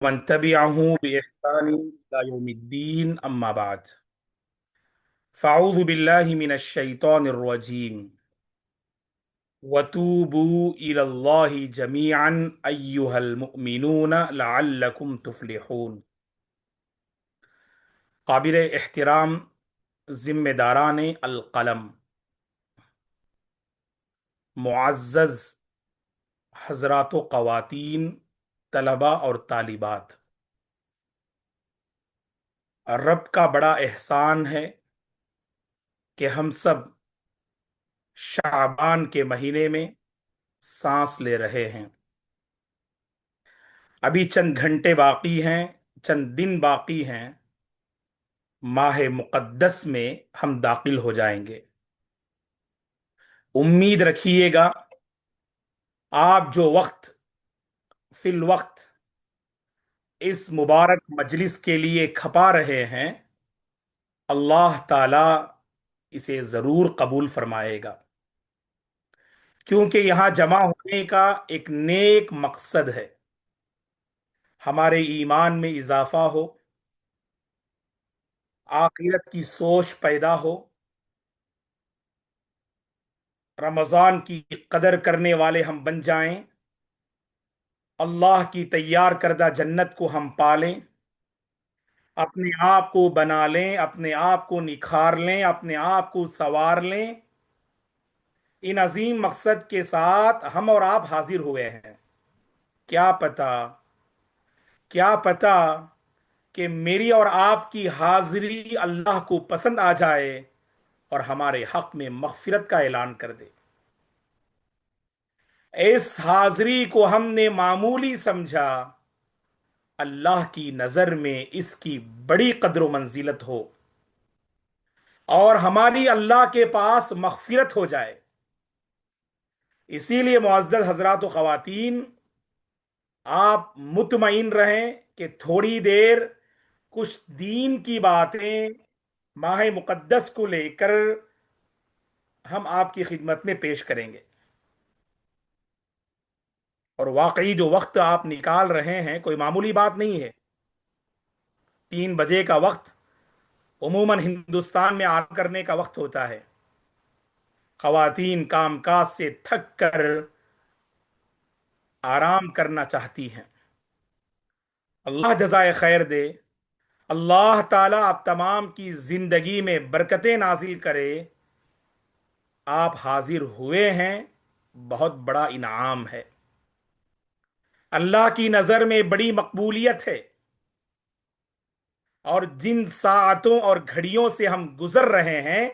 ومن تبعه بإحسان إلى يوم الدين أما بعد فأعوذ بالله من الشيطان الرجيم وتوبوا إلى الله جميعا أيها المؤمنون لعلكم تفلحون. قابل احترام ذمہ داران القلم، معزز حضرات و خواتین، طلباء اور طالبات، رب کا بڑا احسان ہے کہ ہم سب شعبان کے مہینے میں سانس لے رہے ہیں. ابھی چند گھنٹے باقی ہیں، چند دن باقی ہیں، ماہ مقدس میں ہم داخل ہو جائیں گے. امید رکھیے گا آپ جو وقت فی الوقت اس مبارک مجلس کے لیے کھپا رہے ہیں، اللہ تعالی اسے ضرور قبول فرمائے گا، کیونکہ یہاں جمع ہونے کا ایک نیک مقصد ہے. ہمارے ایمان میں اضافہ ہو، آخرت کی سوچ پیدا ہو، رمضان کی قدر کرنے والے ہم بن جائیں، اللہ کی تیار کردہ جنت کو ہم پالیں، اپنے آپ کو بنا لیں، اپنے آپ کو نکھار لیں، اپنے آپ کو سنوار لیں. ان عظیم مقصد کے ساتھ ہم اور آپ حاضر ہوئے ہیں. کیا پتا، کیا پتا کہ میری اور آپ کی حاضری اللہ کو پسند آ جائے اور ہمارے حق میں مغفرت کا اعلان کر دے. اس حاضری کو ہم نے معمولی سمجھا، اللہ کی نظر میں اس کی بڑی قدر و منزلت ہو اور ہماری اللہ کے پاس مغفرت ہو جائے. اسی لیے معزز حضرات و خواتین، آپ مطمئن رہیں کہ تھوڑی دیر کچھ دین کی باتیں ماہ مقدس کو لے کر ہم آپ کی خدمت میں پیش کریں گے. اور واقعی جو وقت آپ نکال رہے ہیں کوئی معمولی بات نہیں ہے. 3 بجے کا وقت عموماً ہندوستان میں آرام کرنے کا وقت ہوتا ہے. خواتین کام کاج سے تھک کر آرام کرنا چاہتی ہیں. اللہ جزائے خیر دے. اللہ تعالیٰ آپ تمام کی زندگی میں برکتیں نازل کرے. آپ حاضر ہوئے ہیں، بہت بڑا انعام ہے، اللہ کی نظر میں بڑی مقبولیت ہے. اور جن ساعتوں اور گھڑیوں سے ہم گزر رہے ہیں،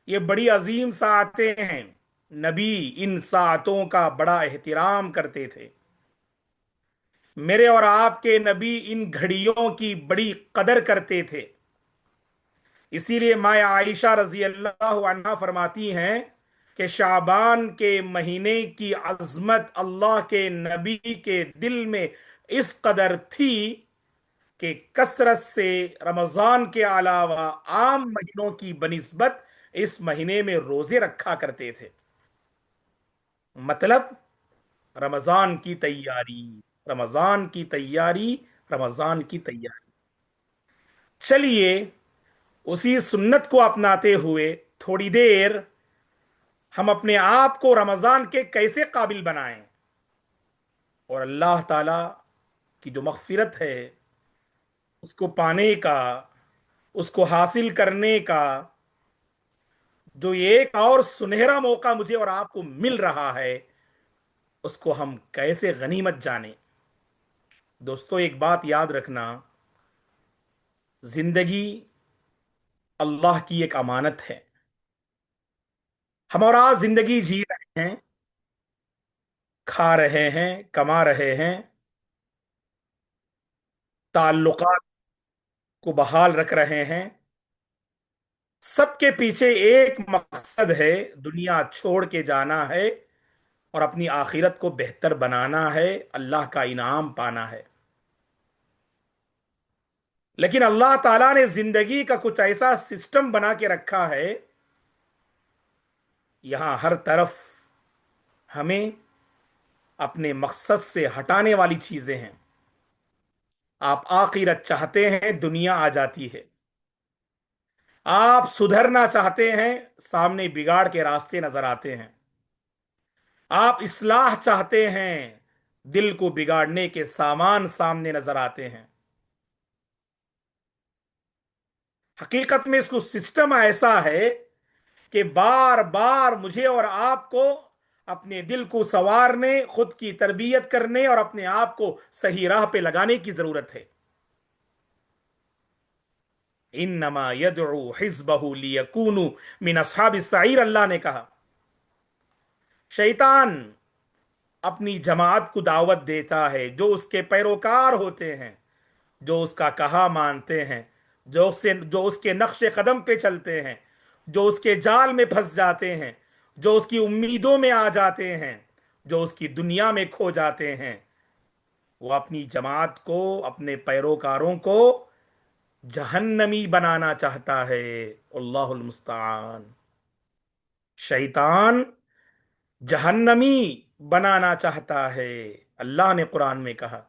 یہ بڑی عظیم ساعتیں ہیں. نبی ان ساعتوں کا بڑا احترام کرتے تھے. میرے اور آپ کے نبی ان گھڑیوں کی بڑی قدر کرتے تھے. اسی لیے ماں عائشہ رضی اللہ عنہا فرماتی ہیں کہ شعبان کے مہینے کی عظمت اللہ کے نبی کے دل میں اس قدر تھی کہ کثرت سے رمضان کے علاوہ عام مہینوں کی بنسبت اس مہینے میں روزے رکھا کرتے تھے. مطلب رمضان کی تیاری، رمضان کی تیاری، رمضان کی تیاری. چلیے اسی سنت کو اپناتے ہوئے تھوڑی دیر ہم اپنے آپ کو رمضان کے کیسے قابل بنائیں اور اللہ تعالی کی جو مغفرت ہے اس کو پانے کا، اس کو حاصل کرنے کا جو ایک اور سنہرا موقع مجھے اور آپ کو مل رہا ہے، اس کو ہم کیسے غنیمت جانیں. دوستو ایک بات یاد رکھنا، زندگی اللہ کی ایک امانت ہے. ہم اور آپ زندگی جی رہے ہیں، کھا رہے ہیں، کما رہے ہیں، تعلقات کو بحال رکھ رہے ہیں. سب کے پیچھے ایک مقصد ہے، دنیا چھوڑ کے جانا ہے اور اپنی آخرت کو بہتر بنانا ہے، اللہ کا انعام پانا ہے. لیکن اللہ تعالیٰ نے زندگی کا کچھ ایسا سسٹم بنا کے رکھا ہے، یہاں ہر طرف ہمیں اپنے مقصد سے ہٹانے والی چیزیں ہیں. आप आखिरत चाहते हैं, दुनिया आ जाती है। आप सुधरना चाहते हैं, सामने बिगाड़ के रास्ते नजर आते हैं। आप इस्लाह चाहते हैं, दिल को बिगाड़ने के सामान सामने नजर आते हैं। हकीकत में इसको सिस्टम ऐसा है कि बार बार मुझे और आपको अपने दिल को संवारने, खुद की तरबियत करने और अपने आप को सही राह पे लगाने की जरूरत है। इन्नमा यदउ हिज़्बहु लियकूनु मिन अस्हाबिस सईर, अल्लाह ने कहा। शैतान अपनी जमात को दावत देता है, जो उसके पैरोकार होते हैं, जो उसका कहा मानते हैं, जो उसके नक्शे कदम पे चलते हैं, जो उसके जाल में फंस जाते हैं, जो उसकी उम्मीदों में आ जाते हैं, जो उसकी दुनिया में खो जाते हैं। वो अपनी जमात को, अपने पैरोकारों को जहन्नमी बनाना चाहता है। अल्लाहुल मुस्तान। शैतान जहन्नमी बनाना चाहता है। अल्लाह ने कुरान में कहा,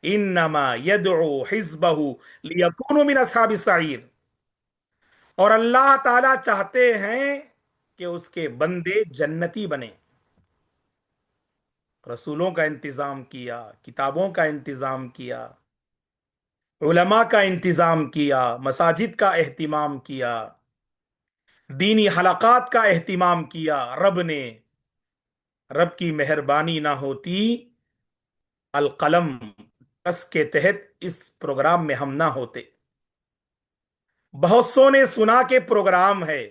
इन्नमा यदउ हिज़्बहु लियकूनु मिन अस्हाबिस सईर। और अल्लाह ताला चाहते हैं कि उसके बंदे जन्नती बने। रसूलों का इंतजाम किया, किताबों का इंतजाम किया, उलमा का इंतजाम किया, मसाजिद का एहतिमाम किया, दीनी हलकात का एहतिमाम किया रब ने। रब की मेहरबानी ना होती, अलकलम ट्रस्ट के तहत इस प्रोग्राम में हम ना होते। बहुत सौ ने सुना के प्रोग्राम है,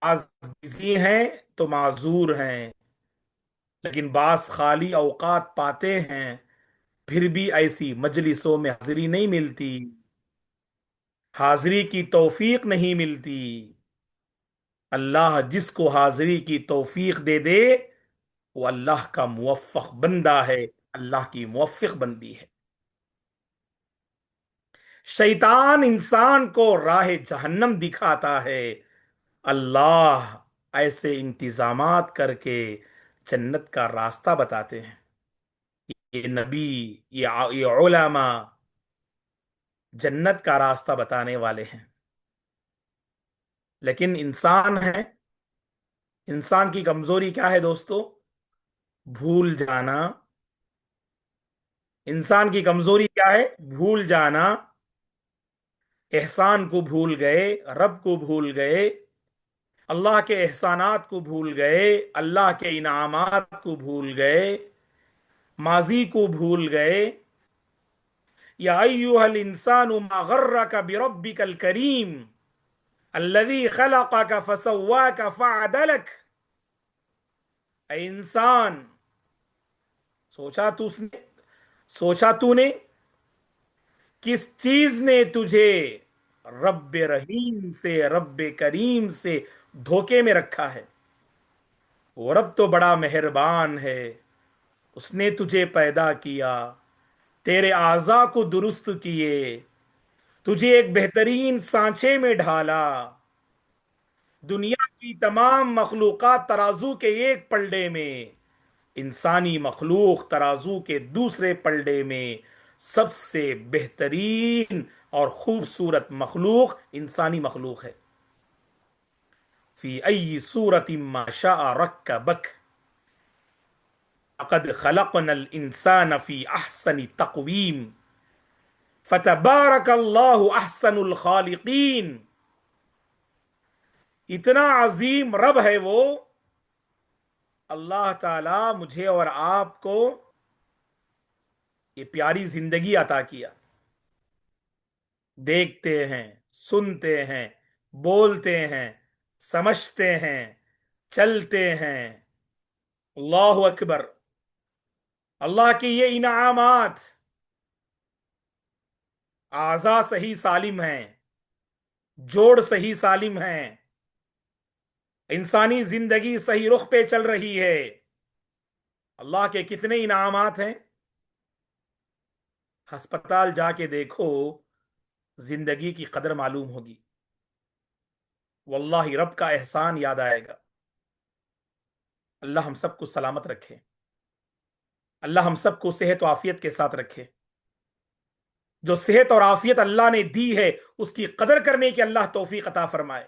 आज बिजी हैं तो माजूर हैं, लेकिन बास खाली औकात पाते हैं, फिर भी ऐसी मजलिसों में हाजिरी नहीं मिलती, हाजिरी की तौफीक नहीं मिलती। अल्लाह जिसको हाजिरी की तौफीक दे दे, वो अल्लाह का मुवफ्फक बंदा है, अल्लाह की मुवफ्फिक बंदी है। शैतान इंसान को राह जहन्नम दिखाता है, अल्लाह ऐसे इंतजामात करके जन्नत का रास्ता बताते हैं। ये नबी, ये उलमा जन्नत का रास्ता बताने वाले हैं। लेकिन इंसान है, इंसान की कमजोरी क्या है दोस्तों? भूल जाना। इंसान की कमजोरी क्या है? भूल जाना। एहसान को भूल गए, रब को भूल गए, अल्लाह के एहसानात को भूल गए, अल्लाह के इनामात को भूल गए, माजी को भूल गए। या अय्युहल इंसानु मा गर्रका बिरब्बिकल करीम अल्लज़ी खलक़का फसव्वाका फअदलक। ऐ इंसान, सोचा तूने सोचा तूने किस चीज ने तुझे रब रहीम से, रब करीम से धोखे में रखा है? वो रब तो बड़ा मेहरबान है, उसने तुझे पैदा किया, तेरे आज़ा को दुरुस्त किए, तुझे एक बेहतरीन सांचे में ढाला। दुनिया की तमाम मखलूकात तराजू के एक पलड़े में, इंसानी मखलूक तराजू के दूसरे पलड़े में। सबसे बेहतरीन और खूबसूरत मखलूक इंसानी मखलूक है। फी अय्यि सूरतिन मा शाअ रक्कबक लक़द खलक़नल इंसान फी अहसनि तक़वीम फतबारकल्लाहु अहसनुल खालिकीन। इतना अजीम रब है वो, अल्लाह ताला मुझे और आपको ये प्यारी जिंदगी अता किया। देखते हैं, सुनते हैं, बोलते हैं, समझते हैं, चलते हैं। अल्लाह अकबर। अल्लाह के ये इनामात, आजा सही सालिम हैं, जोड़ सही सालिम हैं, इंसानी जिंदगी सही रुख पे चल रही है। अल्लाह के कितने इनामात हैं। अस्पताल जाके देखो, जिंदगी की कदर मालूम होगी। वल्लाही रब का एहसान याद आएगा। अल्लाह हम सबको सलामत रखे, अल्लाह हम सबको सेहत व आफियत के साथ रखे। جو صحت اور عافیت اللہ نے دی ہے اس کی قدر کرنے کی اللہ توفیق عطا فرمائے۔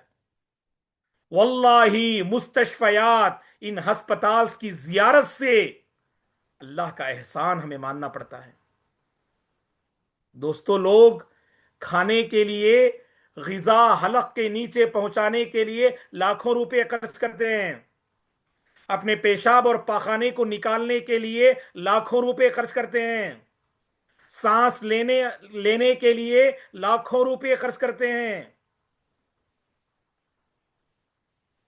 واللہ مستشفیات، ان ہسپتال کی زیارت سے اللہ کا احسان ہمیں ماننا پڑتا ہے۔ دوستو، لوگ کھانے کے لیے، غذا حلق کے نیچے پہنچانے کے لیے لاکھوں روپے خرچ کرتے ہیں، اپنے پیشاب اور پاخانے کو نکالنے کے لیے لاکھوں روپے خرچ کرتے ہیں، سانس لینے کے لیے لاکھوں روپے خرچ کرتے ہیں۔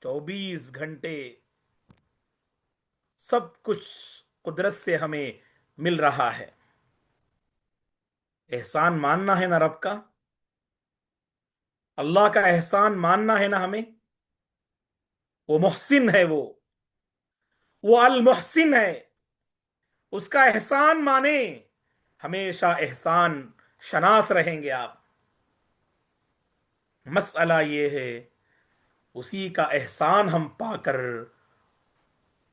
24 گھنٹے سب کچھ قدرت سے ہمیں مل رہا ہے۔ احسان ماننا ہے نا رب کا، اللہ کا احسان ماننا ہے نا ہمیں۔ وہ محسن ہے، وہ المحسن ہے، اس کا احسان مانے، ہمیشہ احسان شناس رہیں گے آپ۔ مسئلہ یہ ہے، اسی کا احسان ہم پا کر،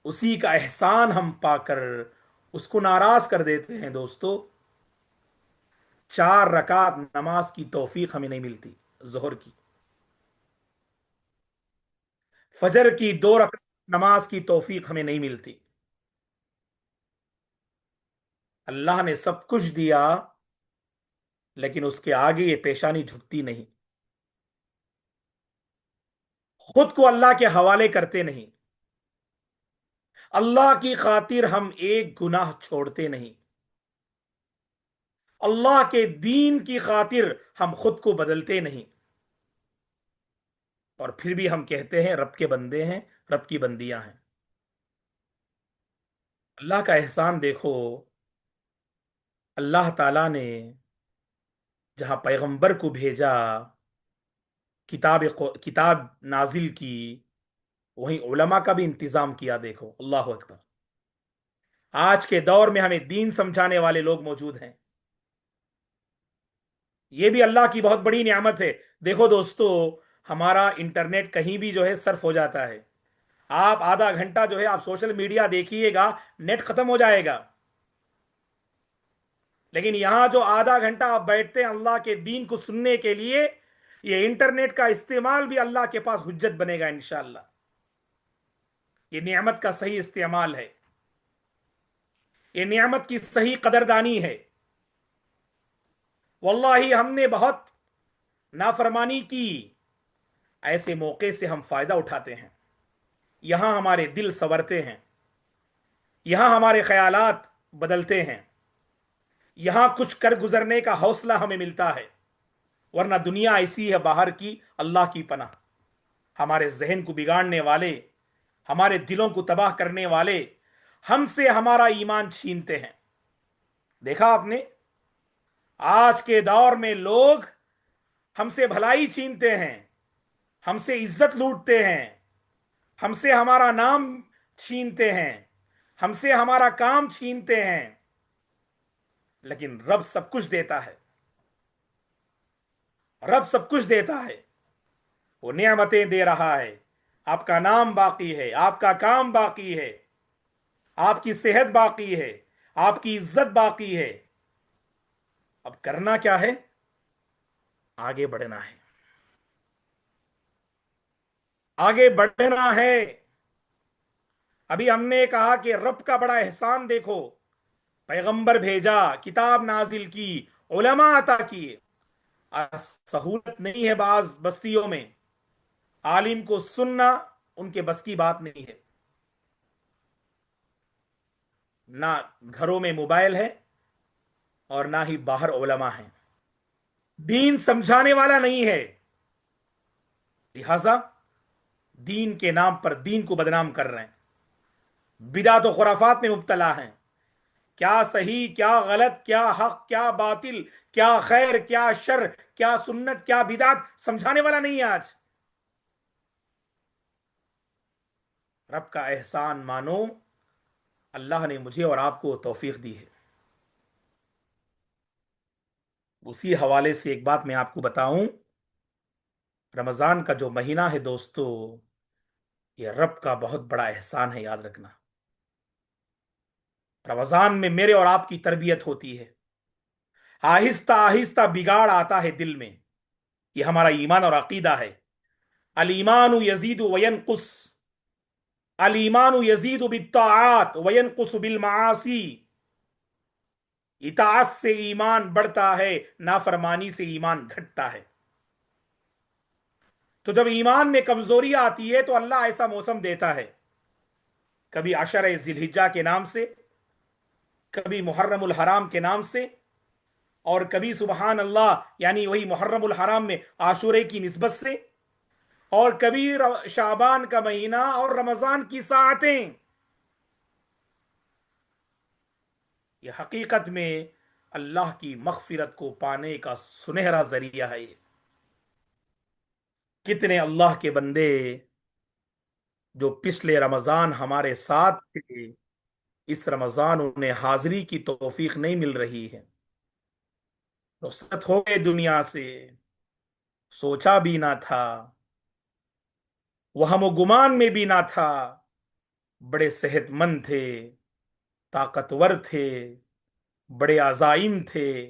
اسی کا احسان ہم پا کر اس کو ناراض کر دیتے ہیں۔ دوستو، 4 رکعت نماز کی توفیق ہمیں نہیں ملتی، ظہر کی، فجر کی 2 رکعت نماز کی توفیق ہمیں نہیں ملتی۔ اللہ نے سب کچھ دیا، لیکن اس کے آگے یہ پیشانی جھکتی نہیں، خود کو اللہ کے حوالے کرتے نہیں، اللہ کی خاطر ہم ایک گناہ چھوڑتے نہیں، اللہ کے دین کی خاطر ہم خود کو بدلتے نہیں، اور پھر بھی ہم کہتے ہیں رب کے بندے ہیں، رب کی بندیاں ہیں۔ اللہ کا احسان دیکھو، اللہ تعالی نے جہاں پیغمبر کو بھیجا، کتاب نازل کی، وہیں علماء کا بھی انتظام کیا۔ دیکھو، اللہ اکبر، آج کے دور میں ہمیں دین سمجھانے والے لوگ موجود ہیں، یہ بھی اللہ کی بہت بڑی نعمت ہے۔ دیکھو دوستو، ہمارا انٹرنیٹ کہیں بھی جو ہے صرف ہو جاتا ہے، آپ آدھا گھنٹہ جو ہے آپ سوشل میڈیا دیکھیے گا، نیٹ ختم ہو جائے گا، لیکن یہاں جو آدھا گھنٹہ آپ بیٹھتے ہیں اللہ کے دین کو سننے کے لیے، یہ انٹرنیٹ کا استعمال بھی اللہ کے پاس حجت بنے گا انشاءاللہ۔ یہ نعمت کا صحیح استعمال ہے، یہ نعمت کی صحیح قدردانی ہے۔ واللہ ہم نے بہت نافرمانی کی، ایسے موقع سے ہم فائدہ اٹھاتے ہیں، یہاں ہمارے دل سنورتے ہیں، یہاں ہمارے خیالات بدلتے ہیں، یہاں کچھ کر گزرنے کا حوصلہ ہمیں ملتا ہے، ورنہ دنیا ایسی ہے باہر کی، اللہ کی پناہ۔ ہمارے ذہن کو بگاڑنے والے، ہمارے دلوں کو تباہ کرنے والے ہم سے ہمارا ایمان چھینتے ہیں۔ دیکھا آپ نے، آج کے دور میں لوگ ہم سے بھلائی چھینتے ہیں، ہم سے عزت لوٹتے ہیں، ہم سے ہمارا نام چھینتے ہیں، ہم سے ہمارا کام چھینتے ہیں، لیکن رب سب کچھ دیتا ہے، رب سب کچھ دیتا ہے، وہ نعمتیں دے رہا ہے، آپ کا نام باقی ہے، آپ کا کام باقی ہے، آپ کی صحت باقی ہے، آپ کی عزت باقی ہے۔ اب کرنا کیا ہے؟ آگے بڑھنا ہے، آگے بڑھنا ہے۔ ابھی ہم نے کہا کہ رب کا بڑا احسان دیکھو، پیغمبر بھیجا، کتاب نازل کی، علماء عطا کیے۔ سہولت نہیں ہے بعض بستیوں میں، عالم کو سننا ان کے بس کی بات نہیں ہے، نہ گھروں میں موبائل ہے اور نہ ہی باہر علماء ہیں، دین سمجھانے والا نہیں ہے، لہذا دین کے نام پر دین کو بدنام کر رہے ہیں، بدعت و خرافات میں مبتلا ہیں، کیا صحیح کیا غلط، کیا حق کیا باطل، کیا خیر کیا شر، کیا سنت کیا بدعت، سمجھانے والا نہیں ہے آج۔ رب کا احسان مانو، اللہ نے مجھے اور آپ کو توفیق دی ہے۔ اسی حوالے سے ایک بات میں آپ کو بتاؤں، رمضان کا جو مہینہ ہے دوستو، یہ رب کا بہت بڑا احسان ہے، یاد رکھنا۔ رمضان میں میرے اور آپ کی تربیت ہوتی ہے، आहिस्ता आहिस्ता बिगाड़ आता है दिल में। ये हमारा ईमान और अकीदा है। अल ईमानु यजीदु वयनकुस, अल ईमानु यजीदु बित्ताआत वयनकुस बिल मासी। इताअत से ईमान बढ़ता है, नाफरमानी से ईमान घटता है। तो जब ईमान में कमजोरी आती है तो अल्लाह ऐसा मौसम देता है, कभी अशर जिलहिज्जा के नाम से, कभी मुहर्रमुल हराम के नाम से, और कभी सुबहान अल्लाह यानी वही मुहर्रमुल हराम में आशूरे की निस्बत से, और कभी शाबान का महीना और रमजान की साअतें। यह हकीकत में अल्लाह की मगफिरत को पाने का सुनहरा जरिया है। कितने अल्लाह के बंदे जो पिछले रमजान हमारे साथ थे, इस रमजान उन्हें हाजिरी की तौफीक नहीं मिल रही है, रुखसत हो गए दुनिया से, सोचा भी ना था, वहम गुमान में भी ना था। बड़े सेहतमंद थे, ताकतवर थे, बड़े अजाइम थे,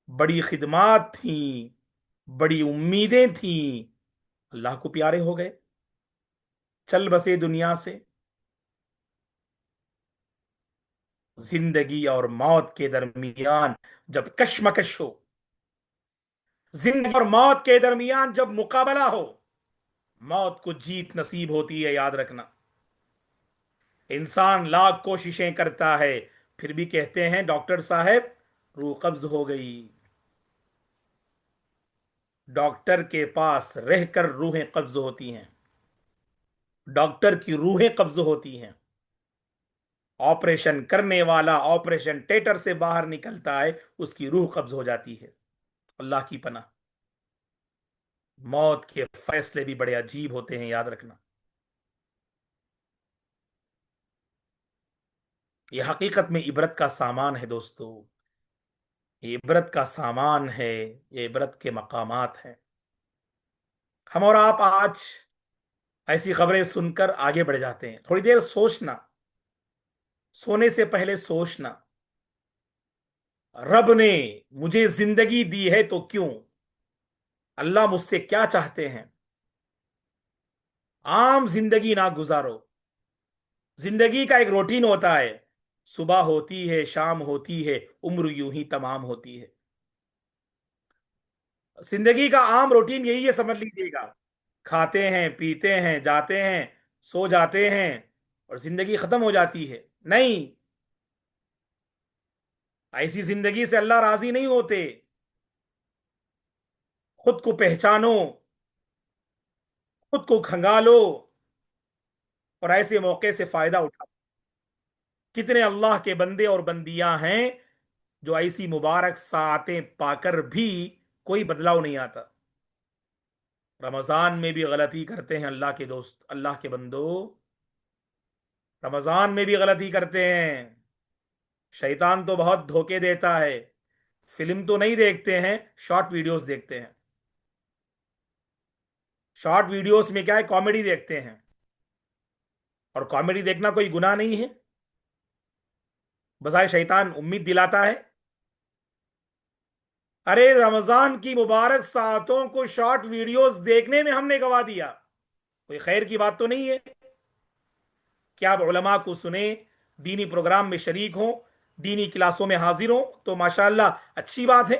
बड़ी खिदमात थी, बड़ी उम्मीदें थी, अल्लाह को प्यारे हो गए, चल बसे दुनिया से। जिंदगी और मौत के दरमियान जब कशमकश हो, जिंदगी और मौत के दरमियान जब मुकाबला हो, मौत को जीत नसीब होती है, याद रखना। इंसान लाख कोशिशें करता है, फिर भी कहते हैं डॉक्टर साहब रूह कब्ज हो गई। डॉक्टर के पास रहकर रूहें कब्ज होती हैं, डॉक्टर की रूहें कब्ज होती हैं। ऑपरेशन करने वाला ऑपरेशन थिएटर से बाहर निकलता है, उसकी रूह कब्ज हो जाती है। अल्लाह की पनाह। मौत के फैसले भी बड़े अजीब होते हैं, याद रखना। यह हकीकत में इबरत का सामान है दोस्तों, ये इबरत का सामान है, ये इबरत के मकामात हैं। हम और आप आज ऐसी खबरें सुनकर आगे बढ़ जाते हैं। थोड़ी देर सोचना, सोने से पहले सोचना, रब ने मुझे जिंदगी दी है तो क्यों, अल्लाह मुझसे क्या चाहते हैं। आम जिंदगी ना गुजारो। जिंदगी का एक रूटीन होता है, सुबह होती है, शाम होती है, उम्र यूं ही तमाम होती है। जिंदगी का आम रूटीन यही है, समझ लीजिएगा। खाते हैं, पीते हैं, जाते हैं, सो जाते हैं, और जिंदगी खत्म हो जाती है। नहीं, ऐसी जिंदगी से अल्लाह राजी नहीं होते। खुद को पहचानो, खुद को खंगालो, और ऐसे मौके से फायदा उठाओ। कितने अल्लाह के बंदे और बंदियां हैं जो ऐसी मुबारक सातें पाकर भी कोई बदलाव नहीं आता। रमजान में भी गलती करते हैं अल्लाह के दोस्त, अल्लाह के बंदो, रमजान में भी गलती करते हैं। शैतान तो बहुत धोखे देता है। फिल्म तो नहीं देखते हैं, शॉर्ट वीडियोस देखते हैं। शॉर्ट वीडियोस में क्या है, कॉमेडी देखते हैं। और कॉमेडी देखना कोई गुनाह नहीं है, बजाय शैतान उम्मीद दिलाता है। अरे रमजान की मुबारक सातों को शॉर्ट वीडियोस देखने में हमने गवा दिया, कोई खैर की बात तो नहीं है। क्या आप उलमा को सुने, दीनी प्रोग्राम में शरीक हो, दीनी क्लासों में हाजिर हो, तो माशाअल्लाह अच्छी बात है।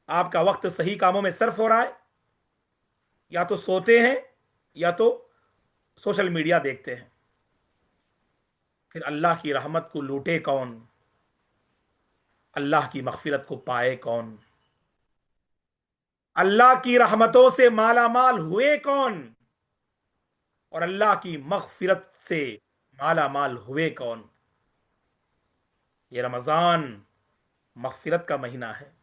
आपका वक्त सही कामों में सर्फ हो रहा है। या तो सोते हैं, या तो सोशल मीडिया देखते हैं। फिर अल्लाह की रहमत को लूटे कौन, अल्लाह की मगफिरत को पाए कौन, अल्लाह की रहमतों से माला माल हुए कौन, और अल्लाह की मगफिरत से माला माल हुए कौन। ये रमजान मगफिरत का महीना है,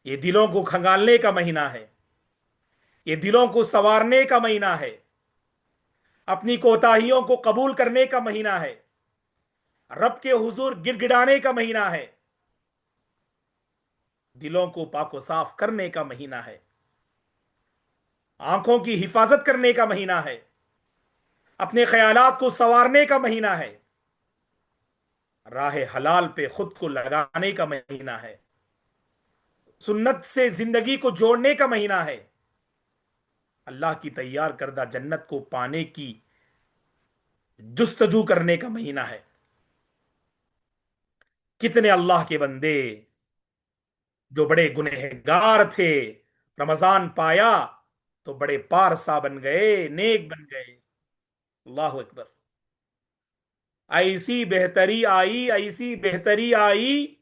ये दिलों को खंगालने का महीना है, ये दिलों को संवारने का महीना है, अपनी कोताहियों को कबूल करने का महीना है, रब के हुजूर गिड़गिड़ाने का महीना है, दिलों को पाको साफ करने का महीना है, आंखों की हिफाजत करने का महीना है, अपने ख्यालात को संवारने का महीना है। راہ حلال پہ خود کو لگانے کا مہینہ ہے، سنت سے زندگی کو جوڑنے کا مہینہ ہے، اللہ کی تیار کردہ جنت کو پانے کی جستجو کرنے کا مہینہ ہے۔ کتنے اللہ کے بندے جو بڑے گنہگار تھے، رمضان پایا تو بڑے پارسا بن گئے، نیک بن گئے۔ اللہ اکبر! ایسی بہتری آئی، ایسی بہتری آئی،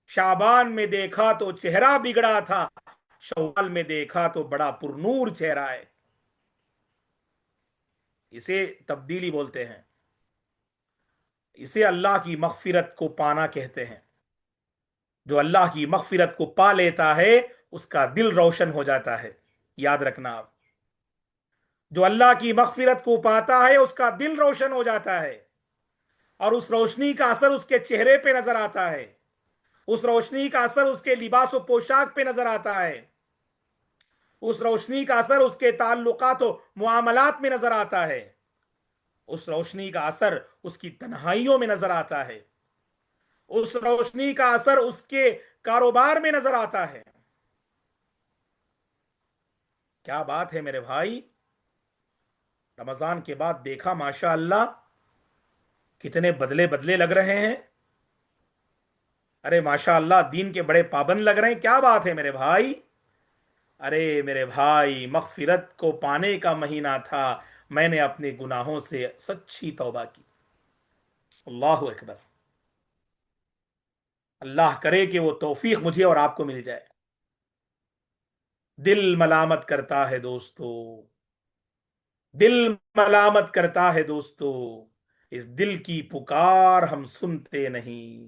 شعبان میں دیکھا تو چہرہ بگڑا تھا، شوال میں دیکھا تو بڑا پرنور چہرہ ہے۔ اسے تبدیلی بولتے ہیں، اسے اللہ کی مغفرت کو پانا کہتے ہیں۔ جو اللہ کی مغفرت کو پا لیتا ہے اس کا دل روشن ہو جاتا ہے، یاد رکھنا آپ۔ جو اللہ کی مغفرت کو پاتا ہے اس کا دل روشن ہو جاتا ہے، اور اس روشنی کا اثر اس کے چہرے پہ نظر آتا ہے، اس روشنی کا اثر اس کے لباس و پوشاک پہ نظر آتا ہے، اس روشنی کا اثر اس کے تعلقات و معاملات میں نظر آتا ہے، اس روشنی کا اثر اس کی تنہائیوں میں نظر آتا ہے، اس روشنی کا اثر اس کے کاروبار میں نظر آتا ہے۔ کیا بات ہے میرے بھائی! رمضان کے بعد دیکھا ماشاء اللہ کتنے بدلے بدلے لگ رہے ہیں۔ ارے ماشاء اللہ دین کے بڑے پابند لگ رہے ہیں، کیا بات ہے میرے بھائی! ارے میرے بھائی، مغفرت کو پانے کا مہینہ تھا، میں نے اپنے گناہوں سے سچی توبہ کی۔ اللہ اکبر! اللہ کرے کہ وہ توفیق مجھے اور آپ کو مل جائے۔ دل ملامت کرتا ہے دوستو، دل ملامت کرتا ہے دوستو، اس دل کی پکار ہم سنتے نہیں۔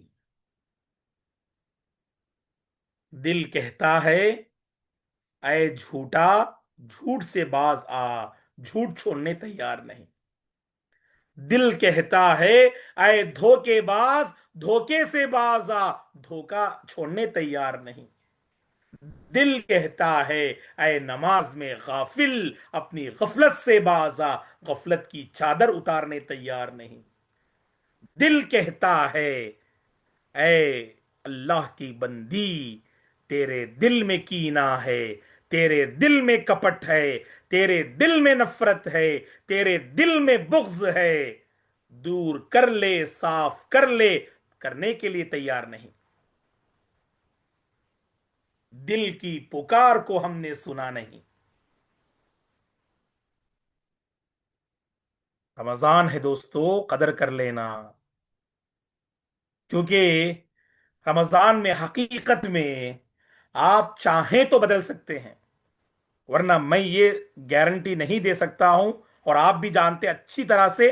دل کہتا ہے اے جھوٹا، جھوٹ سے باز آ، جھوٹ چھوڑنے تیار نہیں۔ دل کہتا ہے اے دھوکے باز، دھوکے سے باز آ، دھوکا چھوڑنے تیار نہیں۔ دل کہتا ہے اے نماز میں غافل، اپنی غفلت سے باز آ، غفلت کی چادر اتارنے تیار نہیں۔ دل کہتا ہے اے اللہ کی بندی، تیرے دل میں کینہ ہے، تیرے دل میں کپٹ ہے، تیرے دل میں نفرت ہے، تیرے دل میں بغض ہے، دور کر لے، صاف کر لے، کرنے کے لیے تیار نہیں۔ دل کی پکار کو ہم نے سنا نہیں۔ رمضان ہے دوستو، قدر کر لینا، کیونکہ رمضان میں حقیقت میں آپ چاہیں تو بدل سکتے ہیں، ورنہ میں یہ گارنٹی نہیں دے سکتا ہوں، اور آپ بھی جانتے اچھی طرح سے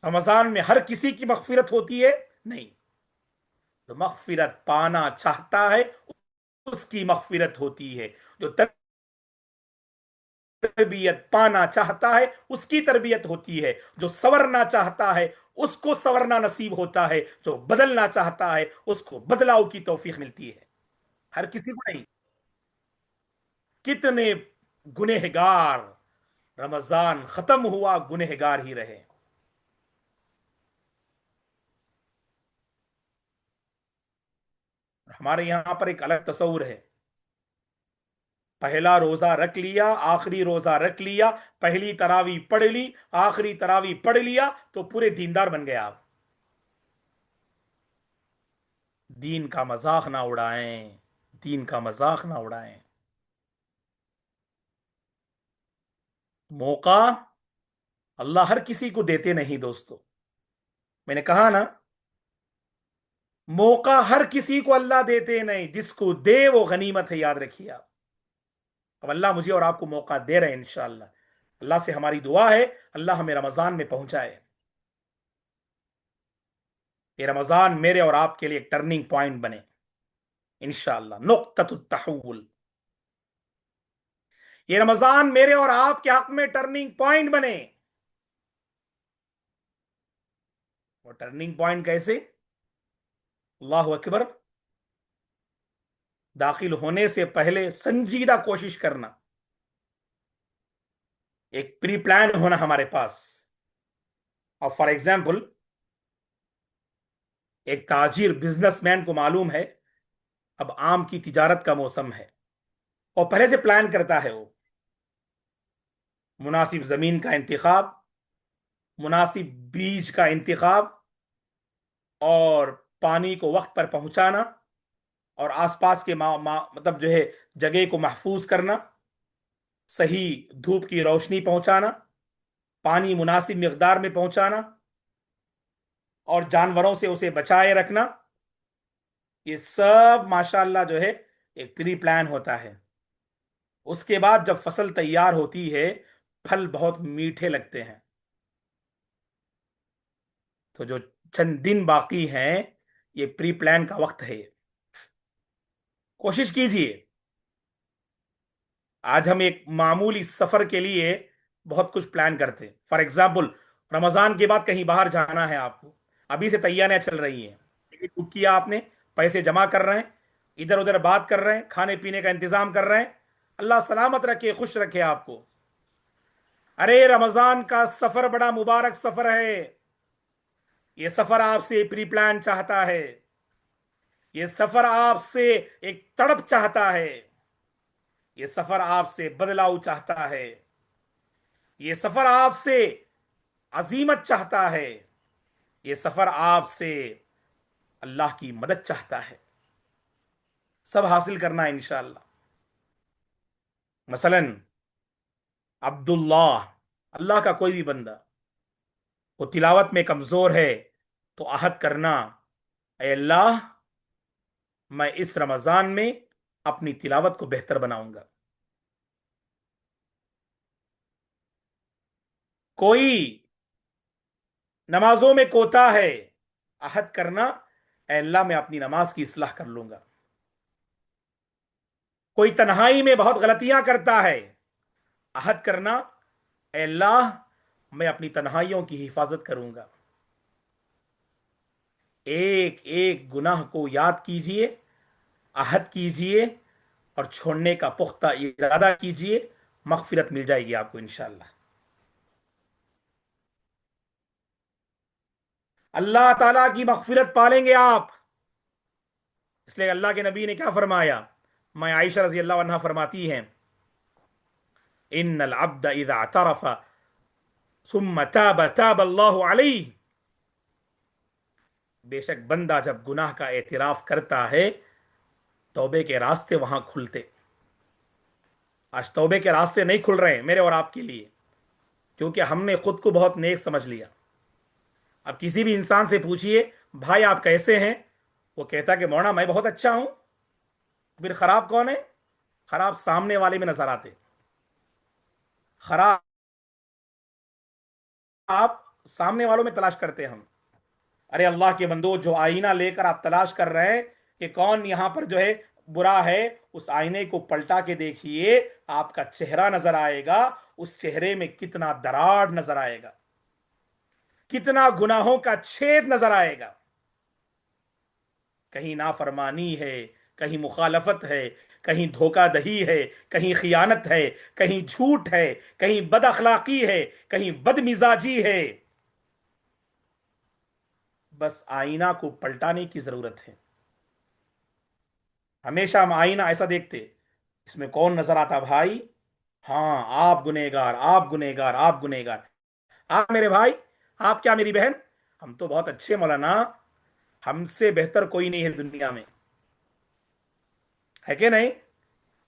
رمضان میں ہر کسی کی مغفرت ہوتی ہے نہیں۔ جو مغفرت پانا چاہتا ہے اس کی مغفرت ہوتی ہے، جو تربیت پانا چاہتا ہے اس کی تربیت ہوتی ہے، جو سورنا چاہتا ہے اس کو سورنا نصیب ہوتا ہے، جو بدلنا چاہتا ہے اس کو بدلاؤ کی توفیق ملتی ہے، ہر کسی کو نہیں۔ کتنے گنہگار رمضان ختم ہوا گنہگار ہی رہے۔ ہمارے یہاں پر ایک الگ تصور ہے، پہلا روزہ رکھ لیا، آخری روزہ رکھ لیا، پہلی تراوی پڑھ لی، آخری تراوی پڑھ لیا تو پورے دیندار بن گئے آپ۔ دین کا مذاق نہ اڑائیں، دین کا مذاق نہ اڑائیں۔ موقع اللہ ہر کسی کو دیتے نہیں دوستو، میں نے کہا نا، موقع ہر کسی کو اللہ دیتے نہیں، جس کو دے وہ غنیمت ہے، یاد رکھیے آپ۔ اب اللہ مجھے اور آپ کو موقع دے رہے ہیں انشاءاللہ، اللہ سے ہماری دعا ہے اللہ ہمیں رمضان میں پہنچائے۔ یہ رمضان میرے اور آپ کے لیے ایک ٹرننگ پوائنٹ بنے انشاءاللہ، نقطۃ التحول۔ یہ رمضان میرے اور آپ کے حق میں ٹرننگ پوائنٹ بنے۔ وہ ٹرننگ پوائنٹ کیسے؟ اللہ اکبر! داخل ہونے سے پہلے سنجیدہ کوشش کرنا، ایک پری پلان ہونا ہمارے پاس۔ اور فار ایگزامپل एक ताजिर बिजनेसमैन को मालूम है अब आम की तिजारत का मौसम है, और पहले से प्लान करता है वो। मुनासिब जमीन का इंतखाब, मुनासिब बीज का इंतखाब, और पानी को वक्त पर पहुंचाना, और आसपास के मतलब जो है जगह को महफूज करना, सही धूप की रोशनी पहुंचाना, पानी मुनासिब मिकदार में पहुंचाना, और जानवरों से उसे बचाए रखना। ये सब माशाल्लाह जो है एक प्री प्लान होता है। उसके बाद जब फसल तैयार होती है, फल बहुत मीठे लगते हैं। तो जो चंद दिन बाकी हैं, ये प्री प्लान का वक्त है। कोशिश कीजिए। आज हम एक मामूली सफर के लिए बहुत कुछ प्लान करते हैं। फॉर एग्जाम्पल, रमजान के बाद कहीं बाहर जाना है आपको, अभी से तैयारियां चल रही हैं, टिकट बुक किया आपने, पैसे जमा कर रहे हैं, इधर उधर बात कर रहे हैं, खाने पीने का इंतजाम कर रहे हैं। अल्लाह सलामत रखे, खुश रखे आपको। अरे रमजान का सफर बड़ा मुबारक सफर है। ये सफर आपसे प्री प्लान चाहता है। ये सफर आपसे एक तड़प चाहता है। ये सफर आपसे बदलाव चाहता है। ये सफर आपसे अजीमत चाहता है। ये सफर आपसे अल्लाह की मदद चाहता है। सब हासिल करना है इंशाअल्लाह। मसलन अब्दुल्लाह, अल्लाह का कोई भी बंदा, वो तिलावत में कमजोर है, तो आहद करना, ऐ अल्लाह, मैं इस रमजान में अपनी तिलावत को बेहतर बनाऊंगा। कोई नमाजों में कोता है, आहद करना, ऐ अल्लाह, मैं अपनी नमाज की इस्लाह कर लूंगा। कोई तन्हाई में बहुत गलतियां करता है, आहद करना, ऐ अल्लाह, मैं अपनी तन्हाइयों की हिफाजत करूंगा। एक एक गुनाह को याद कीजिए, आहद कीजिए, और छोड़ने का पुख्ता इरादा कीजिए। मगफिरत मिल जाएगी आपको इंशाअल्लाह। अल्लाह ताला की मगफिरत पालेंगे आप। इसलिए अल्लाह के नबी ने क्या फरमाया, मैं आयशा रजी अल्लाह अन्हा फरमाती हैं, इन्नल अब्द इज़ा तरफ़ सुम्मा ताब ताब अल्लाहु अलैहि। बेशक बंदा जब गुनाह का एतराफ करता है, तौबे के रास्ते वहां खुलते। आज तौबे के रास्ते नहीं खुल रहे हैं मेरे और आपके लिए, क्योंकि हमने खुद को बहुत नेक समझ लिया। अब किसी भी इंसान से पूछिए, भाई आप कैसे हैं, वो कहता कि मौना मैं बहुत अच्छा हूं। फिर खराब कौन है? खराब सामने वाले में नजर आते। खराब आप सामने वालों में तलाश करते हैं हम। अरे अल्लाह के बंदो, जो आईना लेकर आप तलाश कर रहे हैं कि कौन यहां पर जो है बुरा है, उस आईने को पलटा के देखिए, आपका चेहरा नजर आएगा। उस चेहरे में कितना दरार नजर आएगा, कितना गुनाहों का छेद नजर आएगा। कहीं नाफरमानी है, कहीं मुखालफत है, कहीं धोखाधही है, कहीं खियानत है, कहीं झूठ है, कहीं बद अखलाकी है, कहीं बदमिजाजी है। बस आईना को पलटाने की जरूरत है। हमेशा हम आईना ऐसा देखते, इसमें कौन नजर आता भाई? हाँ, आप गुनेगार, आप गुनेगार, आप गुनेगार। आप मेरे भाई, आप क्या मेरी बहन, हम तो बहुत अच्छे मौलाना, हमसे बेहतर कोई नहीं है दुनिया में, है कि नहीं?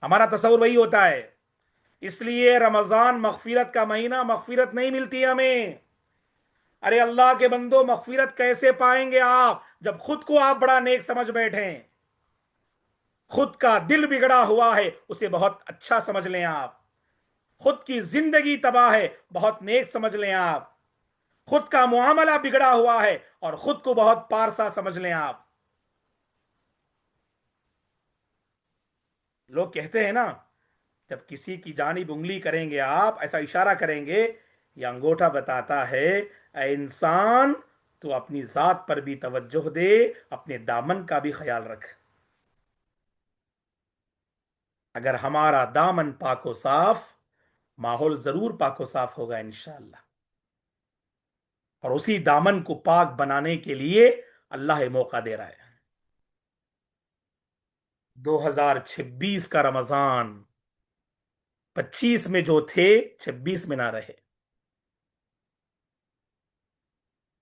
हमारा तस्वुर वही होता है। इसलिए रमजान मगफिरत का महीना, मगफिरत नहीं मिलती हमें। अरे अल्लाह के बंदो, मगफिरत कैसे पाएंगे आप जब खुद को आप बड़ा नेक समझ बैठे? खुद का दिल बिगड़ा हुआ है, उसे बहुत अच्छा समझ लें आप। खुद की जिंदगी तबाह है, बहुत नेक समझ लें आप। खुद का मुआमला बिगड़ा हुआ है, और खुद को बहुत पारसा समझ लें आप। लोग कहते हैं ना, जब किसी की जानिब उंगली करेंगे आप, ऐसा इशारा करेंगे, या अंगूठा बताता है, ऐ इंसान, तो अपनी जात पर भी तवज्जो दे, अपने दामन का भी ख्याल रख। अगर हमारा दामन पाको साफ, माहौल जरूर पाको साफ होगा इंशाअल्लाह। और उसी दामन को पाक बनाने के लिए अल्लाह ये मौका दे रहा है। 2026 का रमजान 25 में जो थे 26 में ना रहे।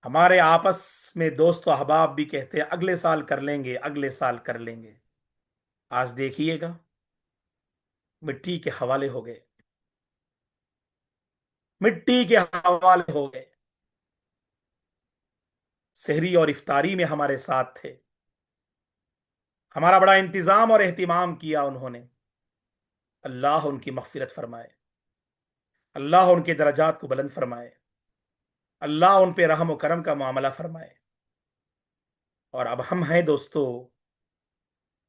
हमारे आपस में दोस्त और अहबाब भी कहते हैं अगले साल कर लेंगे, अगले साल कर लेंगे। आज देखिएगा, मिट्टी के हवाले हो गए, मिट्टी के हवाले हो गए। सहरी और इफ्तारी में हमारे साथ थे, हमारा बड़ा इंतजाम और एहतिमाम किया उन्होंने। अल्लाह उनकी मगफिरत फरमाए, अल्लाह उनके दरजात को बुलंद फरमाए, अल्लाह उन पे रहम व करम का मामला फरमाए। और अब हम हैं दोस्तों,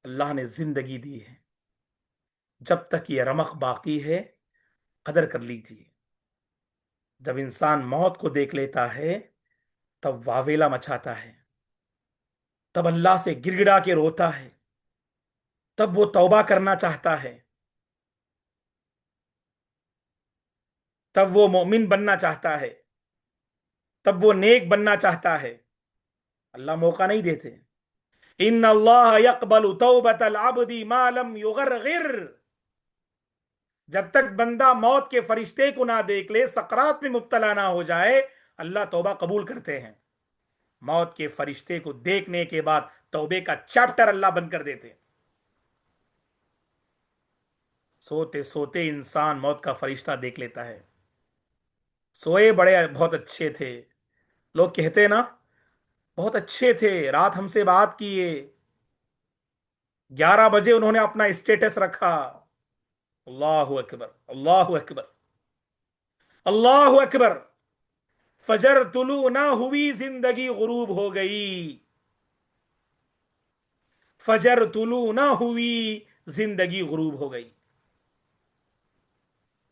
अल्लाह ने जिंदगी दी है, जब तक ये रमक बाकी है कदर कर लीजिए। जब इंसान मौत को देख लेता है तब वावेला मचाता है, तब अल्लाह से गिड़गिड़ा के रोता है, तब वो तौबा करना चाहता है, तब वो मोमिन बनना चाहता है, तब वो नेक बनना चाहता है। अल्लाह मौका नहीं देते। इन अल्लाह यकबलु तौबतल अब्दी मा लम युगरगिर। जब तक बंदा मौत के फरिश्ते को ना देख ले, सकरात में मुब्तला ना हो जाए, अल्लाह तौबा कबूल करते हैं। मौत के फरिश्ते को देखने के बाद तौबे का चैप्टर अल्लाह बंद कर देते हैं। सोते सोते इंसान मौत का फरिश्ता देख लेता है। सोए बड़े बहुत अच्छे थे, लोग कहते ना बहुत अच्छे थे, रात हमसे बात किए, 11 बजे उन्होंने अपना स्टेटस रखा। अल्लाह अकबर, अल्लाह अकबर, अल्लाह अकबर। फजर तुलू ना हुई जिंदगी गुरूब हो गई, फजर तुलू ना हुई जिंदगी गुरूब हो गई।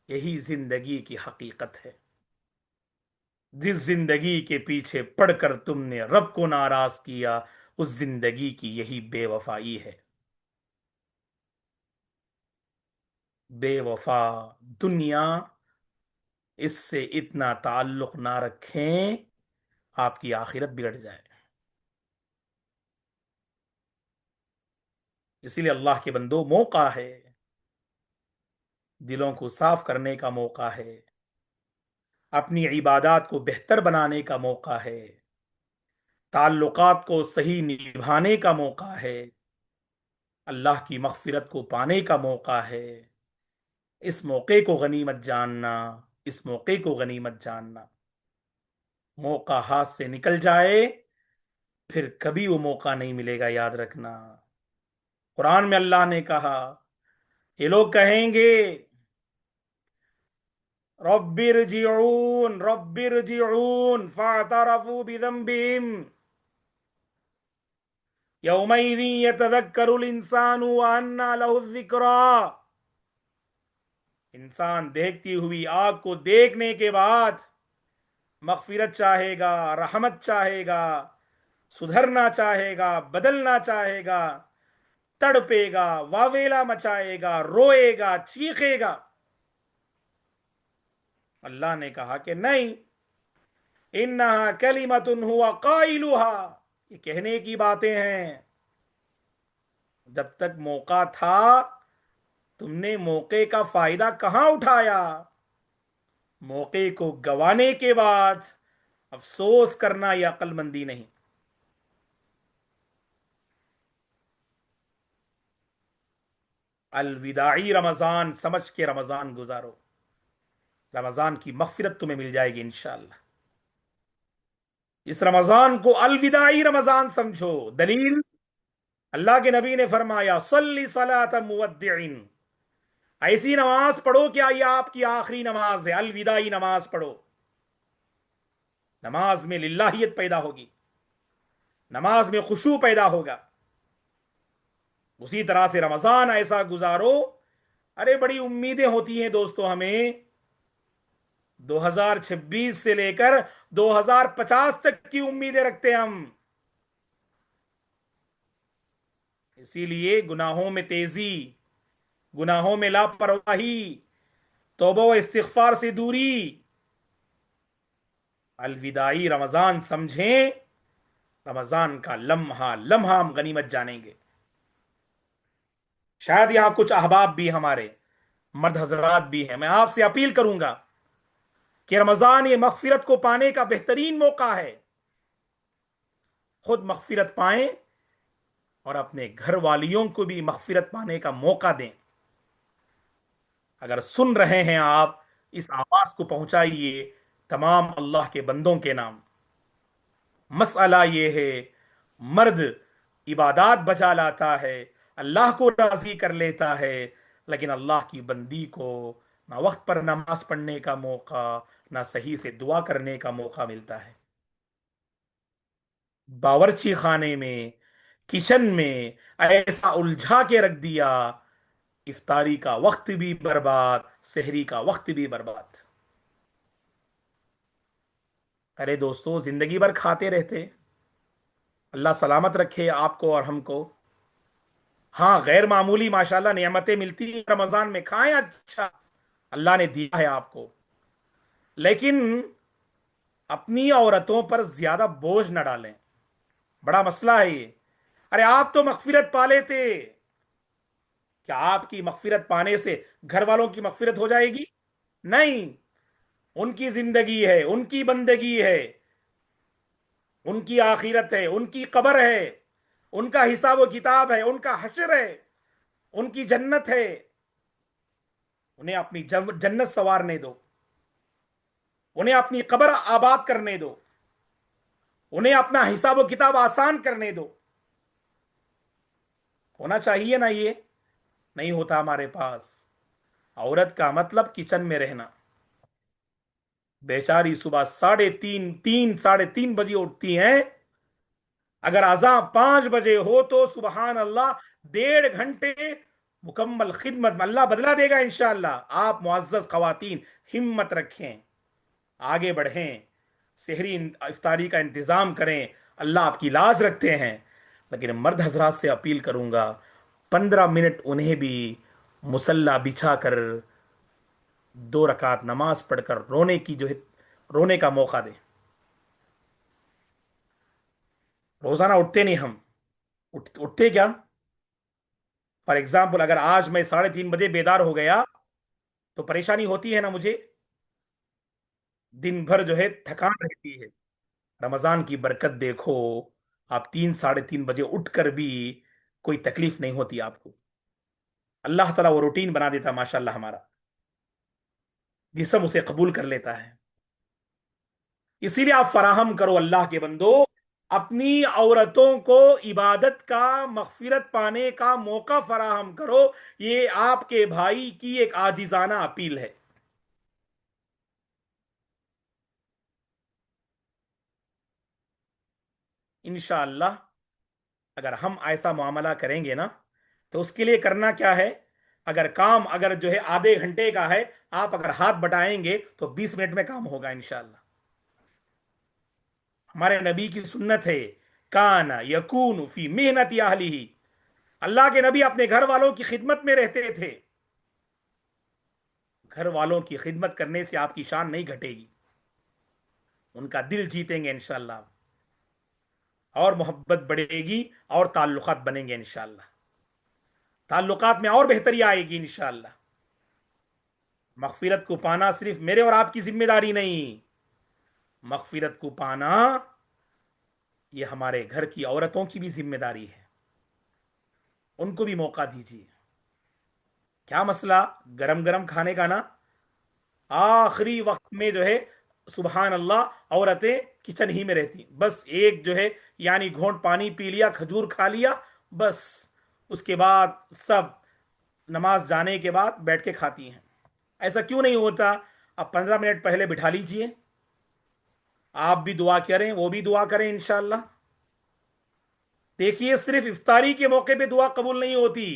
यही जिंदगी की हकीकत है। जिस जिंदगी के पीछे पढ़कर तुमने रब को नाराज किया, उस जिंदगी की यही बेवफाई है। बेवफा दुनिया, इससे इतना ताल्लुक ना रखें, आपकी आखिरत बिगड़ जाए। इसीलिए अल्लाह के बंदो, मौका है, दिलों को साफ करने का मौका है, अपनी इबादत को बेहतर बनाने का मौका है, ताल्लुकात को सही निभाने का मौका है, अल्लाह की मगफिरत को पाने का मौका है। इस मौके को गनीमत जानना, इस मौके को गनीमत जानना। मौका हाथ से निकल जाए फिर कभी वो मौका नहीं मिलेगा, याद रखना। कुरान में अल्लाह ने कहा, ये लोग कहेंगे रब्बिरजिऊन रब्बिरजिऊन फातरफू बिदम्बिहिम यौमइज़िन यतज़क्करुल इंसानु व अन्ना लहु ज़िक्रा। इंसान देखती हुई आग को देखने के बाद मगफिरत चाहेगा, रहमत चाहेगा, सुधरना चाहेगा, बदलना चाहेगा, तड़पेगा, वावेला मचाएगा, रोएगा, चीखेगा। अल्लाह ने कहा कि नहीं, इन्नहा कलिमतुन हुवा काइलुहा, ये कहने की बातें हैं। जब तक मौका था तुमने मौके का फायदा कहां उठाया? मौके को गंवाने के बाद अफसोस करना यह अक्लमंदी नहीं। अलविदाई रमजान समझ के रमजान गुजारो, रमजान की मगफिरत तुम्हें मिल जाएगी इंशाअल्लाह। इस रमजान को अलविदाई रमजान समझो। दलील, अल्लाह के नबी ने फरमाया सल्ली सलात मुवद्दिइन, ऐसी नमाज पढ़ो क्या ये आपकी आखिरी नमाज है, अलविदाई नमाज पढ़ो। नमाज में लिल्लाहियत पैदा होगी, नमाज में खुशू पैदा होगा। उसी तरह से रमजान ऐसा गुजारो। अरे बड़ी उम्मीदें होती हैं दोस्तों हमें, 2026 से लेकर 2050 तक की उम्मीदें रखते हैं हम। इसीलिए गुनाहों में तेजी, गुनाहों में लापरवाही, तौबा व इस्तिगफार से दूरी। अलविदाई रमजान समझें, रमजान का लम्हा लम्हा हम गनीमत जानेंगे। शायद यहां कुछ अहबाब भी हमारे मर्द हजरात भी हैं। मैं आपसे अपील करूंगा कि रमजान ये मगफिरत को पाने का बेहतरीन मौका है। खुद मगफिरत पाएं और अपने घर वालियों को भी मगफिरत पाने का मौका दें। अगर सुन रहे हैं आप, इस आवाज को पहुंचाइए तमाम अल्लाह के बंदों के नाम। मसला ये है, मर्द इबादत बजा लाता है, अल्लाह को राजी कर लेता है, लेकिन अल्लाह की बंदी को ना वक्त पर नमाज पढ़ने का मौका, ना सही से दुआ करने का मौका मिलता है। बावर्ची खाने में, किचन में ऐसा उलझा के रख दिया, इफ्तारी का वक्त भी बर्बाद, सहरी का वक्त भी बर्बाद। अरे दोस्तों, जिंदगी भर खाते रहते। अल्लाह सलामत रखे आपको और हमको। हाँ, गैर मामूली माशाल्लाह नेमतें मिलती हैं रमजान में, खाएं, अच्छा अल्लाह ने दिया है आपको। लेकिन अपनी औरतों पर ज्यादा बोझ न डालें। बड़ा मसला है ये। अरे आप तो मगफिरत पा लेते, क्या आपकी मगफिरत पाने से घर वालों की मगफिरत हो जाएगी? नहीं। उनकी जिंदगी है, उनकी बंदगी है, उनकी आखिरत है, उनकी कब्र है, उनका हिसाब व किताब है, उनका हश्र है, उनकी जन्नत है। उन्हें अपनी जन्नत संवारने दो, उन्हें अपनी कब्र आबाद करने दो, उन्हें अपना हिसाब व किताब आसान करने दो। होना चाहिए ना ये? नहीं होता हमारे पास। औरत का मतलब किचन में रहना। बेचारी सुबह 3:30 साढ़े 3 बजे उठती हैं। अगर अज़ान 5 बजे हो तो सुबहान अल्लाह, 1.5 घंटे मुकम्मल खिदमत में अल्लाह बदला देगा इंशाअल्लाह। आप मुअज़्ज़ज़ ख़वातीन हिम्मत रखें, आगे बढ़ें, सहरी इफ्तारी का इंतज़ाम करें, अल्लाह आपकी लाज रखते हैं। लेकिन मर्द हजरात से अपील करूंगा, 15 मिनट उन्हें भी मुसल्ला बिछा कर 2 रकात नमाज पढ़कर रोने की जो है, रोने का मौका दें। रोजाना उठते नहीं हम। उठते क्या? फॉर एग्जाम्पल, अगर आज मैं 3:30 बजे बेदार हो गया तो परेशानी होती है ना मुझे। दिन भर जो है थकान रहती है। रमजान की बरकत देखो, आप 3 साढ़े 3 बजे उठकर भी कोई तकलीफ नहीं होती आपको। अल्लाह ताला वो रूटीन बना देता माशाल्लाह हमारा, जिसम उसे कबूल कर लेता है। इसीलिए आप फराहम करो अल्लाह के बंदो, अपनी औरतों को इबादत का, मगफिरत पाने का मौका फराहम करो। ये आपके भाई की एक आजिजाना अपील है। इंशाअल्लाह अगर हम ऐसा मामला करेंगे ना, तो उसके लिए करना क्या है? अगर काम अगर जो है आधे घंटे का है, आप अगर हाथ बटाएंगे तो 20 मिनट में काम होगा इंशाअल्लाह। हमारे नबी की सुन्नत है, काना यकून फी मेहनत अहलिही। अल्लाह के नबी अपने घर वालों की खिदमत में रहते थे। घर वालों की खिदमत करने से आपकी शान नहीं घटेगी, उनका दिल जीतेंगे इंशाअल्लाह, और मोहब्बत बढ़ेगी और ताल्लुकात बनेंगे इंशाअल्लाह। ताल्लुकात में और बेहतरी आएगी इंशाअल्लाह। मगफिरत को पाना सिर्फ मेरे और आपकी जिम्मेदारी नहीं, मगफिरत को पाना ये हमारे घर की औरतों की भी जिम्मेदारी है। उनको भी मौका दीजिए। क्या मसला गरम गरम खाने का ना, आखिरी वक्त में जो है सुबहान अल्लाह औरतें किचन ही में रहती, बस एक जो है यानी घोंट पानी पी लिया, खजूर खा लिया, बस उसके बाद सब नमाज जाने के बाद बैठ के खाती हैं। ऐसा क्यों नहीं होता? अब 15 मिनट पहले बिठा लीजिए, आप भी दुआ करें, वो भी दुआ करें इंशाअल्लाह। देखिए, सिर्फ इफ्तारी के मौके पे दुआ कबूल नहीं होती।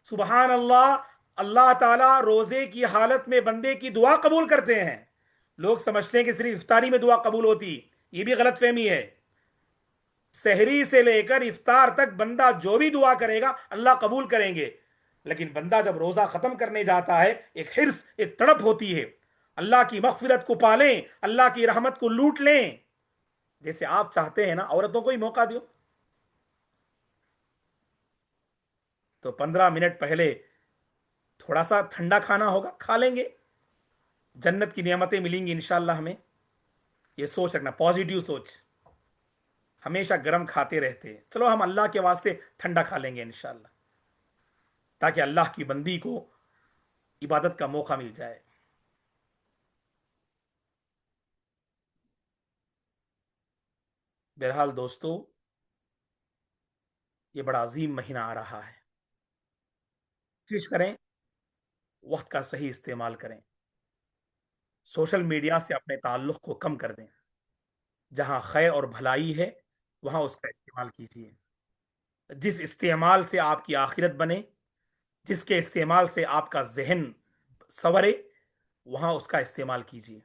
सुबहान अल्लाह, अल्लाह ताला रोजे की हालत में बंदे की दुआ कबूल करते हैं। लोग समझते हैं कि सिर्फ इफ्तारी में दुआ कबूल होती, ये भी गलत फहमी है। सहरी से लेकर इफ्तार तक बंदा जो भी दुआ करेगा अल्लाह कबूल करेंगे। लेकिन बंदा जब रोजा खत्म करने जाता है, एक हिर्स, एक तड़प होती है, अल्लाह की मगफिरत को पालें, अल्लाह की रहमत को लूट लें। जैसे आप चाहते हैं ना औरतों को ही मौका दो, तो 15 मिनट पहले थोड़ा सा ठंडा खाना होगा, खा लेंगे, जन्नत की नियामतें मिलेंगी इंशाल्लाह हमें। ये सोच रखना, पॉजिटिव सोच। हमेशा गर्म खाते रहते हैं, चलो हम अल्लाह के वास्ते ठंडा खा लेंगे इंशाल्लाह, ताकि अल्लाह की बंदी को इबादत का मौका मिल जाए। बहरहाल दोस्तों, ये बड़ा अजीम महीना आ रहा है। कोशिश करें वक्त का सही इस्तेमाल करें, सोशल मीडिया से अपने ताल्लुक को कम कर दें। जहां खैर और भलाई है वहां उसका इस्तेमाल कीजिए। जिस इस्तेमाल से आपकी आखिरत बने, जिसके इस्तेमाल से आपका जहन सवरे, वहां उसका इस्तेमाल कीजिए।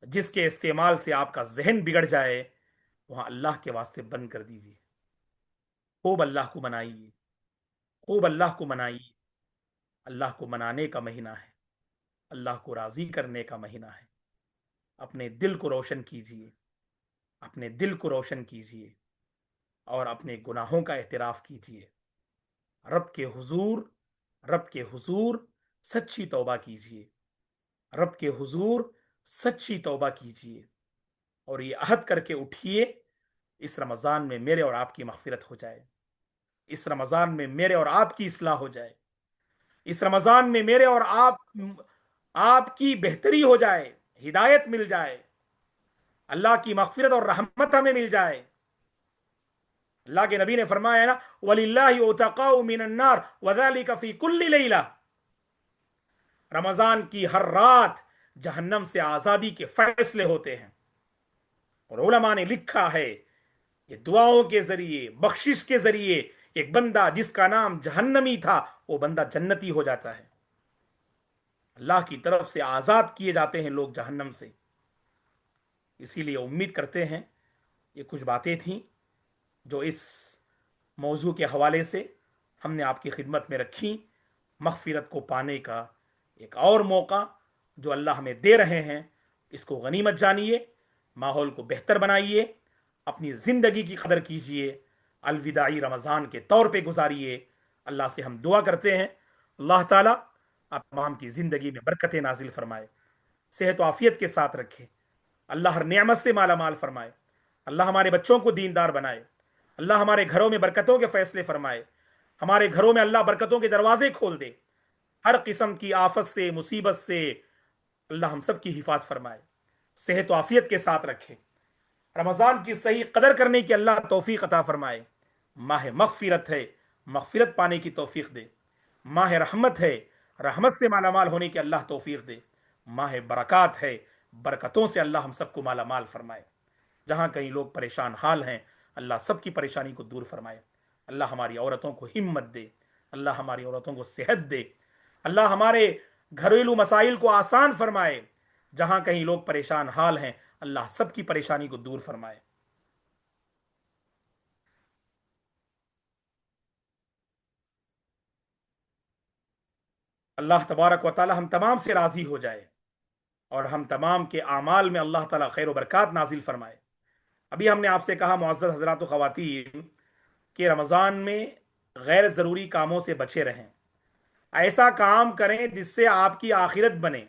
जिसके इस्तेमाल से आपका जहन बिगड़ जाए, वहां अल्लाह के वास्ते बंद कर दीजिए। खूब अल्लाह को मनाइए, खूब अल्लाह को मनाइए। अल्लाह को मनाने का महीना है, अल्लाह को राजी करने का महीना है। अपने दिल को रोशन कीजिए, अपने दिल को रोशन कीजिए, और अपने गुनाहों का एतराफ कीजिए। रब के हुजूर, रब के हुजूर सच्ची तौबा कीजिए, रब के हुजूर सच्ची तौबा कीजिए। और ये अहद करके उठिए, इस रमज़ान में मेरे और आपकी मगफिरत हो जाए, इस रमज़ान में मेरे और आपकी इस्लाह हो जाए, इस रमज़ान में मेरे और आपकी बेहतरी हो जाए, हिदायत मिल जाए, अल्लाह की मगफिरत और रहमत हमें मिल जाए। अल्लाह के नबी ने फरमाया है ना, वलिल्लाहि उतकाउ मिनन नार वज़ालिका फी कुल्ली लैला। रमजान की हर रात जहन्नम से आजादी के फैसले होते हैं। और उलमा ने लिखा है, ये दुआओं के जरिए, बख्शिश के जरिए, एक बंदा जिसका नाम जहन्नमी था, वो बंदा जन्नती हो जाता है। अल्लाह की तरफ से आजाद किए जाते हैं लोग जहन्नम से। इसीलिए उम्मीद करते हैं, ये कुछ बातें थीं जो इस मौजू के हवाले से हमने आपकी खिदमत में रखी। मगफिरत को पाने का एक और मौका जो अल्लाह हमें दे रहे हैं, इसको गनीमत जानिए, माहौल को बेहतर बनाइए, अपनी ज़िंदगी की कदर कीजिए, अलविदाई रमज़ान के तौर पे गुजारिए। अल्लाह से हम दुआ करते हैं, अल्लाह ताला आप तमाम की ज़िंदगी में बरकतें नाजिल फरमाए, सेहत आफियत के साथ रखे, अल्लाह हर नेमत से माला माल फरमाए, अल्लाह हमारे बच्चों को दीनदार बनाए, अल्लाह हमारे घरों में बरकतों के फैसले फरमाए, हमारे घरों में अल्लाह बरकतों के दरवाजे खोल दे, हर किस्म की आफत से, मुसीबत से अल्लाह हम सब की हिफाजत फरमाए, सेहत आफियत के साथ रखे, रमज़ान की सही कदर करने की अल्लाह तौफीक अता फरमाए। माह मगफिरत है, मगफिरत पाने की तौफीक दे। माह रहमत है, रहमत से मालामाल होने की अल्लाह तौफीक दे। माह बरक़ात है, बरकतों से अल्लाह हम सबको मालामाल फरमाए। जहाँ कहीं लोग परेशान हाल हैं, अल्लाह सबकी परेशानी को दूर फरमाए। अल्लाह हमारी औरतों को हिम्मत दे, अल्लाह हमारी औरतों को सेहत दे, अल्लाह हमारे घरेलू मसाइल को आसान फरमाए। जहाँ कहीं लोग परेशान हाल हैं, अल्लाह सबकी परेशानी को दूर फरमाए। अल्लाह तबारक व ताली हम तमाम से राज़ी हो जाए, और हम तमाम के आमाल में अल्लाह ताला खैर बरक़ात नाजिल फरमाए। अभी हमने आपसे कहा मुअज़्ज़ज़ हज़रात व ख़वातीन, कि रमज़ान में गैर ज़रूरी कामों से बचे रहें। ऐसा काम करें जिससे आपकी आखिरत बने।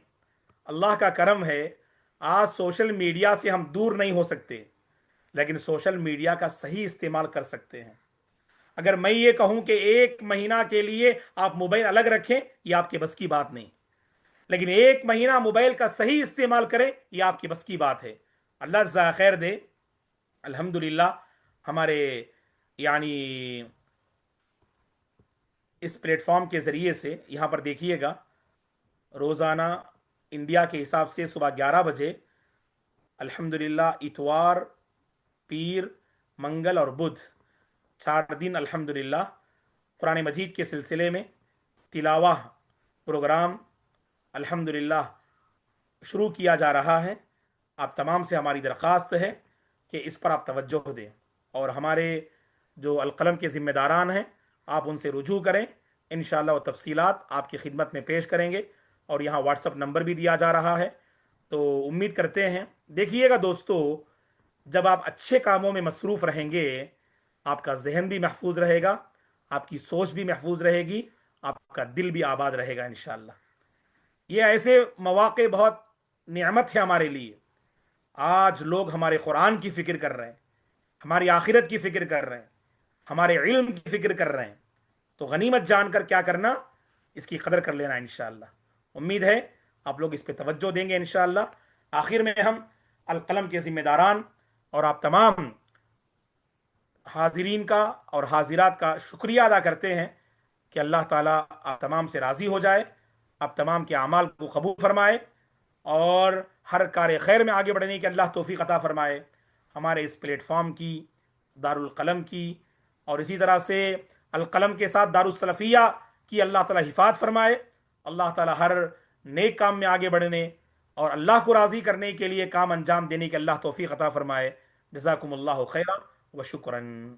अल्लाह का करम है, आज सोशल मीडिया से हम दूर नहीं हो सकते, लेकिन सोशल मीडिया का सही इस्तेमाल कर सकते हैं। अगर मैं ये कहूं कि 1 महीना के लिए आप मोबाइल अलग रखें, यह आपके बस की बात नहीं, लेकिन 1 महीना मोबाइल का सही इस्तेमाल करें, यह आपकी बस की बात है। अल्लाह जज़ा खैर दे। अल्हम्दुलिल्लाह, हमारे यानी इस प्लेटफॉर्म के ज़रिए से यहाँ पर देखिएगा, रोज़ाना इंडिया के हिसाब से सुबह 11 बजे अल्हम्दुलिल्लाह, इतवार, पीर, मंगल और बुध, 4 दिन अल्हम्दुलिल्लाह कुरान मजीद के सिलसिले में तिलावा प्रोग्राम अल्हम्दुलिल्लाह शुरू किया जा रहा है। आप तमाम से हमारी दरख्वास्त है कि इस पर आप तवज्जो दें, और हमारे जो अलकलम के ज़िम्मेदारान हैं, आप उनसे रुजू करें। इंशाअल्लाह वो तफसीलात आपकी खिदमत में पेश करेंगे, और यहाँ व्हाट्सअप नंबर भी दिया जा रहा है। तो उम्मीद करते हैं, देखिएगा दोस्तों, جب آپ اچھے کاموں میں مصروف رہیں گے، آپ کا ذہن بھی محفوظ رہے گا، آپ کی سوچ بھی محفوظ رہے گی، آپ کا دل بھی آباد رہے گا انشاءاللہ۔ یہ ایسے مواقع بہت نعمت ہے ہمارے لیے۔ آج لوگ ہمارے قرآن کی فکر کر رہے ہیں، ہماری آخرت کی فکر کر رہے ہیں، ہمارے علم کی فکر کر رہے ہیں، تو غنیمت جان کر کیا کرنا؟ اس کی قدر کر لینا انشاءاللہ۔ امید ہے آپ لوگ اس پہ توجہ دیں گے انشاءاللہ۔ آخر میں ہم القلم کے ذمہ داران اور آپ تمام حاضرین کا اور حاضرات کا شکریہ ادا کرتے ہیں کہ اللہ تعالیٰ آپ تمام سے راضی ہو جائے، آپ تمام کے اعمال کو قبول فرمائے، اور ہر کار خیر میں آگے بڑھنے کی اللہ توفیق عطا فرمائے۔ ہمارے اس پلیٹ فارم کی، دار القلم کی، اور اسی طرح سے القلم کے ساتھ دار السلفیہ کی اللہ تعالیٰ حفاظت فرمائے۔ اللہ تعالیٰ ہر نیک کام میں آگے بڑھنے اور اللہ کو راضی کرنے کے لیے کام انجام دینے کی اللہ توفیق عطا فرمائے۔ جزاکم اللہ خیرا و شکراً۔